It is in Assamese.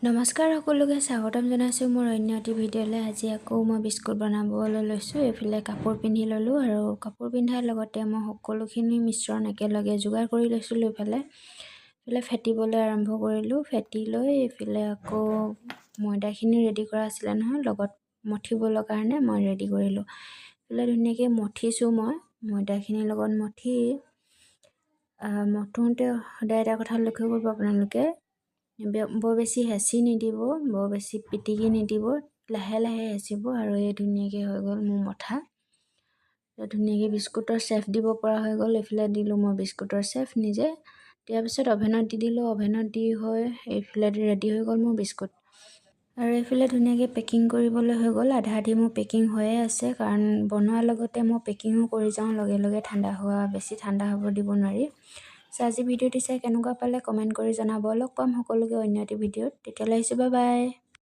নমস্কাৰ সকলোকে স্বাগতম জনাইছোঁ মোৰ অন্য এটি ভিডিঅ'লৈ। আজি আকৌ মই বিস্কুট বনাবলৈ লৈছোঁ। এইফালে কাপোৰ পিন্ধি ল'লোঁ আৰু কাপোৰ পিন্ধাৰ লগতে মই সকলোখিনি মিশ্ৰণ একেলগে যোগাৰ কৰি লৈছিলোঁ। এইফালে ফেটিবলৈ আৰম্ভ কৰিলোঁ। ফেটি লৈ এইফালে আকৌ ময়দাখিনি ৰেডি কৰা আছিলে নহয়, লগত মঠিবলৈ কাৰণে মই ৰেডি কৰিলোঁ। এইফালে ধুনীয়াকৈ মঠিছোঁ মই ময়দাখিনিৰ লগত মঠোঁতে সদায় এটা কথা লক্ষ্য কৰিব, আপোনালোকে বৰ বেছি হেঁচি নিদিব, বৰ বেছি পিটিকি নিদিব, লাহে লাহে হেঁচিব। আৰু এই ধুনীয়াকৈ হৈ গ'ল মোৰ মঠা। ধুনীয়াকৈ বিস্কুটৰ চেফ দিব পৰা হৈ গ'ল। এইফালে দিলোঁ মই বিস্কুটৰ চেফ নিজে, দিয়াৰ পিছত অভেনত দি দিলোঁ। অভেনত দি হৈ এইফালে ৰেডি হৈ গ'ল মোৰ বিস্কুট। আৰু এইফালে ধুনীয়াকৈ পেকিং কৰিবলৈ হৈ গ'ল। আধা আধি মোৰ পেকিং হৈয়ে আছে, কাৰণ বনোৱাৰ লগতে মই পেকিঙো কৰি যাওঁ লগে লগে। বেছি ঠাণ্ডা হ'ব দিব নোৱাৰি। আজি ভিডিঅ'টি চাই কেনেকুৱা পালে কমেণ্ট কৰি জনাব। লগ পাম সকলোকে অন্য এটি ভিডিঅ'ত। তেতিয়ালৈ আহিছোঁ, বাই বাই।